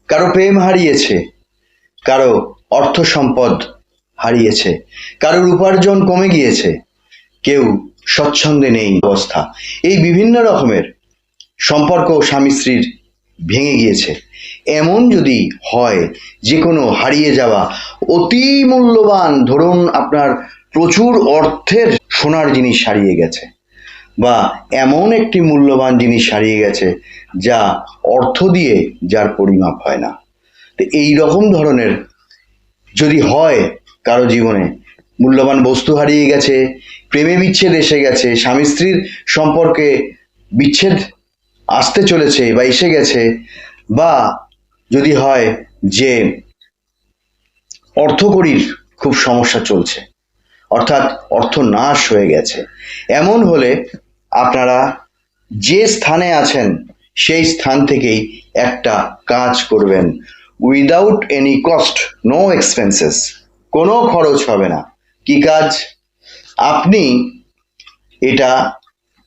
কারো প্রেম হারিয়েছে, কারো অর্থ সম্পদ হারিয়েছে, কারোর উপার্জন কমে গিয়েছে, কেউ স্বচ্ছন্দে নেই অবস্থা। এই বিভিন্ন রকমের সম্পর্ক স্বামী স্ত্রীর ভেঙে গিয়েছে। এমন যদি হয় যে কোনো হারিয়ে যাওয়া অতি মূল্যবান, ধরুন আপনার প্রচুর অর্থের সোনার জিনিস হারিয়ে গেছে, বা এমন একটি মূল্যবান জিনিস হারিয়ে গেছে যা অর্থ দিয়ে যার পরিমাপ হয় না, তো এই রকম ধরনের যদি হয় কারো জীবনে, মূল্যবান বস্তু হারিয়ে গেছে, প্রেমে বিচ্ছেদ এসে গেছে, স্বামী স্ত্রীর সম্পর্কে বিচ্ছেদ আসতে চলেছে বা এসে গেছে, বা যদি হয় যে অর্থকড়ির খুব সমস্যা চলছে, অর্থাৎ অর্থ নাশ হয়ে গেছে, এমন হলে আপনারা যে স্থানে আছেন সেই স্থান থেকেই একটা কাজ করবেন, without any cost, no expenses, কোনো খরচ হবে না। কি কাজ? আপনি এটা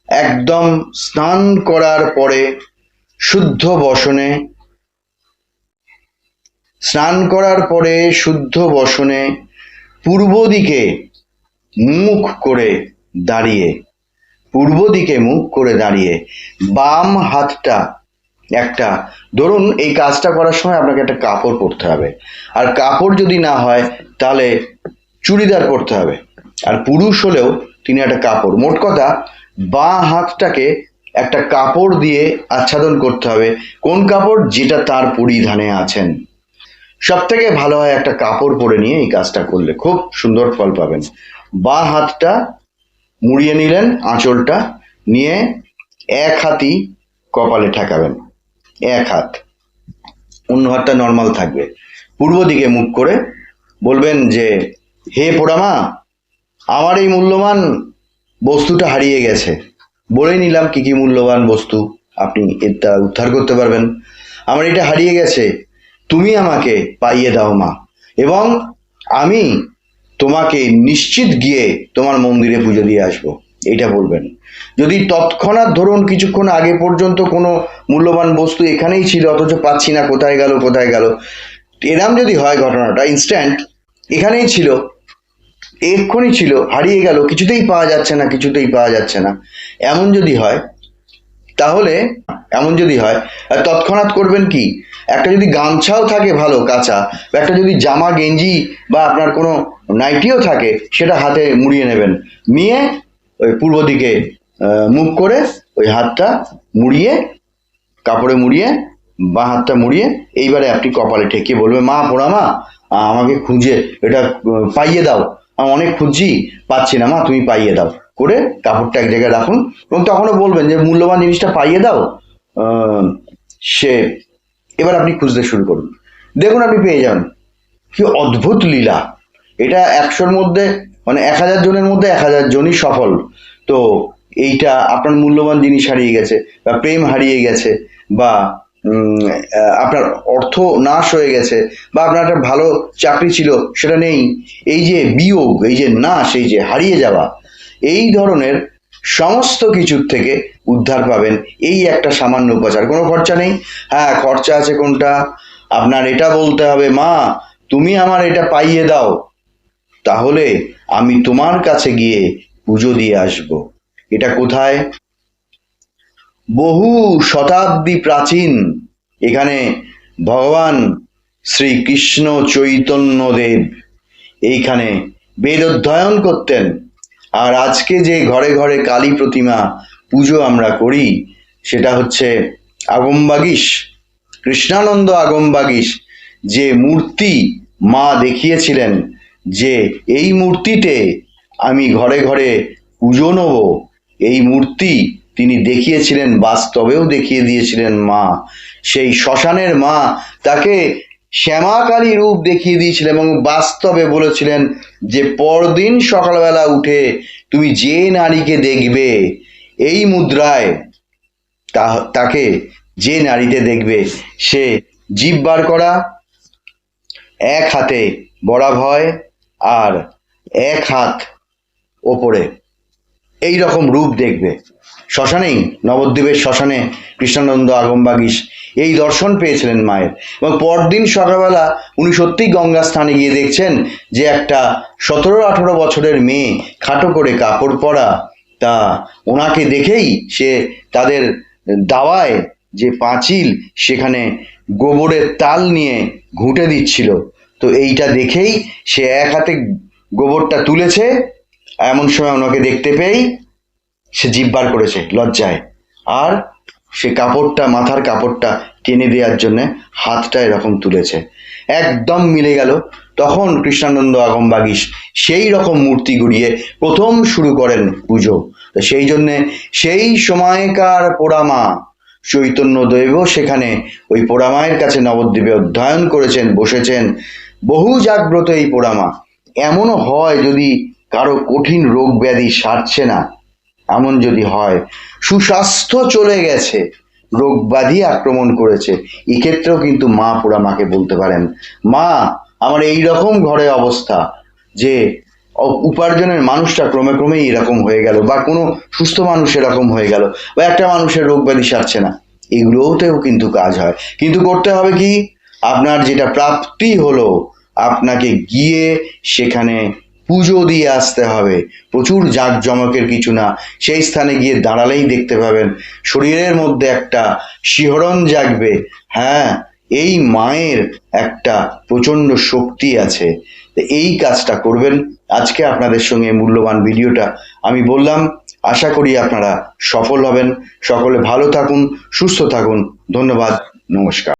একদম স্নান করার পরে শুদ্ধ বসনে, স্নান করার পরে শুদ্ধ বসনে পূর্ব দিকে মুখ করে দাঁড়িয়ে, পূর্ব দিকে মুখ করে দাঁড়িয়ে বাম হাতটা একটা, ধরুন এই কাজটা করার সময় আপনাকে একটা কাপড় পরতে হবে, আর কাপড় যদি না হয় তাহলে চুড়িদার পরতে হবে, আর পুরুষ হলেও তিনি একটা কাপড়, মোট কথা বাঁ হাতটাকে একটা কাপড় দিয়ে আচ্ছাদন করতে হবে। কোন কাপড়? যেটা তার পরিধানে আছেন। সব থেকে ভালো হয় একটা কাপড় পরে নিয়ে এই কাজটা করলে খুব সুন্দর ফল পাবেন। বাঁ হাতটা মুড়িয়ে নিলেন, আঁচলটা নিয়ে এক হাতই কপালে ঠেকাবেন, এক হাত, অন্য হাতটা নর্মাল থাকবে। পূর্ব দিকে মুখ করে বলবেন যে, হে পোড়ামা, আমার এই মূল্যবান বস্তুটা হারিয়ে গেছে। বলে নিলাম কি কি মূল্যবান বস্তু আপনি এটা উদ্ধার করতে পারবেন। আমার এটা হারিয়ে গেছে, তুমি আমাকে পাইয়ে দাও মা, এবং আমি তোমাকে নিশ্চিত গিয়ে তোমার মন্দিরে পুজো দিয়ে আসবো, এটা বলবেন। যদি তৎক্ষণাৎ ধরুন কিছুক্ষণ আগে পর্যন্ত কোনো মূল্যবান বস্তু এখানেই ছিল অথচ পাচ্ছি না, কোথায় গেল কোথায় গেল, এরম যদি হয় ঘটনাটা ইনস্ট্যান্ট, এখানেই ছিল, এক্ষুনি ছিল, হারিয়ে গেল, কিছুতেই পাওয়া যাচ্ছে না, কিছুতেই পাওয়া যাচ্ছে না, এমন যদি হয় তাহলে, এমন যদি হয় তৎক্ষণাৎ করবেন কি, একটা যদি গামছাও থাকে ভালো কাঁচা, বা একটা যদি জামা গেঞ্জি বা আপনার কোনো নাইটিও থাকে সেটা হাতে মুড়িয়ে নেবেন, নিয়ে ওই পূর্ব দিকে মুখ করে ওই হাতটা মুড়িয়ে, কাপড়ে মুড়িয়ে, বাঁ হাতটা মুড়িয়ে এইবারে আপনি কপালে ঠেকিয়ে বলবেন, মা পোড়ামা, আমাকে খুঁজে এটা পাইয়ে দাও, আমি অনেক খুঁজছি পাচ্ছি না মা, তুমি পাইয়ে দাও, করে কাপড়টা এক জায়গায় রাখুন, এবং তখনও বলবেন যে মূল্যবান জিনিসটা পাইয়ে দাও। সে এবার আপনি খুঁজতে শুরু করুন, দেখুন আপনি পেয়ে যাবেন। কি অদ্ভুত লীলা! এটা 100-র মধ্যে, মানে 1000 জনের মধ্যে 1000 জনই সফল। তো এইটা আপনার মূল্যবান জিনিস হারিয়ে গেছে, বা প্রেম হারিয়ে গেছে, বা আপনার অর্থ নাশ হয়ে গেছে, বা আপনার একটা ভালো চাকরি ছিল সেটা নেই, এই যে বিয়োগ, এই যে নাশ, এই যে হারিয়ে যাওয়া, এই ধরনের সমস্ত কিছুর থেকে উদ্ধার পাবেন এই একটা সামান্য উপাচার, কোনো খরচা নেই। হ্যাঁ, খরচা আছে কোনটা? আপনার এটা বলতে হবে, মা তুমি আমার এটা পাইয়ে দাও, তাহলে আমি তোমার কাছে গিয়ে পুজো দিয়ে আসব। এটা কোথায়? বহু শতাব্দী প্রাচীন, এখানে ভগবান শ্রীকৃষ্ণ চৈতন্য দেব এইখানে বেদ অধ্যয়ন করতেন। আর আজকে যে ঘরে ঘরে কালী প্রতিমা পুজো আমরা করি, সেটা হচ্ছে আগমবাগীশ, কৃষ্ণানন্দ আগমবাগীশ যে মূর্তি মা দেখিয়েছিলেন, যে এই মূর্তিতে আমি ঘরে ঘরে পুজো নেব, এই মূর্তি তিনি দেখিয়েছিলেন, বাস্তবেও দেখিয়ে দিয়েছিলেন মা। সেই শ্মশানের মা তাকে শ্যামা কালী রূপ দেখিয়ে দিয়েছিলেন, এবং বাস্তবে বলেছিলেন যে পরদিন সকালবেলা উঠে তুমি যে নারীকে দেখবে এই মুদ্রায়, তাকে যে নারীতে দেখবে সে জিভ বার করা, এক হাতে বরাভয়, আর এক হাত ওপরে, এই রকম রূপ দেখবে। শ্মশানেই, নবদ্বীপের শ্মশানে কৃষ্ণানন্দ আগমবাগীশ এই দর্শন পেয়েছিলেন মায়ের। এবং পরদিন সকালবেলা উনি সত্যিই গঙ্গা স্থানে গিয়ে দেখছেন যে একটা 17-18 বছরের মেয়ে খাটো করে কাপড় পরা, তা ওনাকে দেখেই সে তাদের দাওয়ায় যে পাঁচিল সেখানে গোবরের তাল নিয়ে ঘুঁটে দিচ্ছিল। তো এইটা দেখেই সে এক হাতে গোবরটা তুলেছে, এমন সময় ওনাকে দেখতে পেয়েই সে জিভ বার করেছে লজ্জায়, আর সে কাপড়টা, মাথার কাপড়টা টেনে দেওয়ার জন্য হাতটা এরকম তুলেছে, একদম মিলে গেল। তখন কৃষ্ণানন্দ আগমবাগীশ সেই রকম মূর্তি গড়িয়ে প্রথম শুরু করেন পুজো। তো সেই জন্যে সেই সময়কার পোড়ামা চৈতন্যদেব সেখানে ওই পোড়ামায়ের কাছে নবদ্বীপে অধ্যয়ন করেছেন, বসেছেন। বহু জাগ্রত এই পোড়ামা। এমনও হয় যদি কারো কঠিন রোগ ব্যাধি সারছে না, এমন যদি হয়, সুস্বাস্থ্য চলে গেছে, রোগ ব্যাধি আক্রমণ করেছে, এক্ষেত্রেও কিন্তু মা পোড়ামাকে বলতে পারেন, মা আমার এই রকম ঘরে অবস্থা যে উপার্জনের মানুষটা ক্রমে ক্রমেই এরকম হয়ে গেল, বা কোনো সুস্থ মানুষ এরকম হয়ে গেল, বা একটা মানুষের রোগ ব্যাধি সারছে না, এগুলোতেও কিন্তু কাজ হয়। কিন্তু করতে হবে কি, আপনার যেটা প্রাপ্তি হলো আপনাকে গিয়ে সেখানে পুজো দিয়ে আসতে হবে। প্রচুর জাঁকজমকের কিছু না, সেই স্থানে গিয়ে দাঁড়ালেই দেখতে পাবেন শরীরের মধ্যে একটা শিহরণ জাগবে, হ্যাঁ এই মায়ের একটা প্রচন্ড শক্তি আছে। এই কাজটা করবেন। আজকে আপনাদের সঙ্গে মূল্যবান ভিডিওটা আমি বললাম, আশা করি আপনারা সফল হবেন। সকলে ভালো থাকুন, সুস্থ থাকুন। ধন্যবাদ, নমস্কার।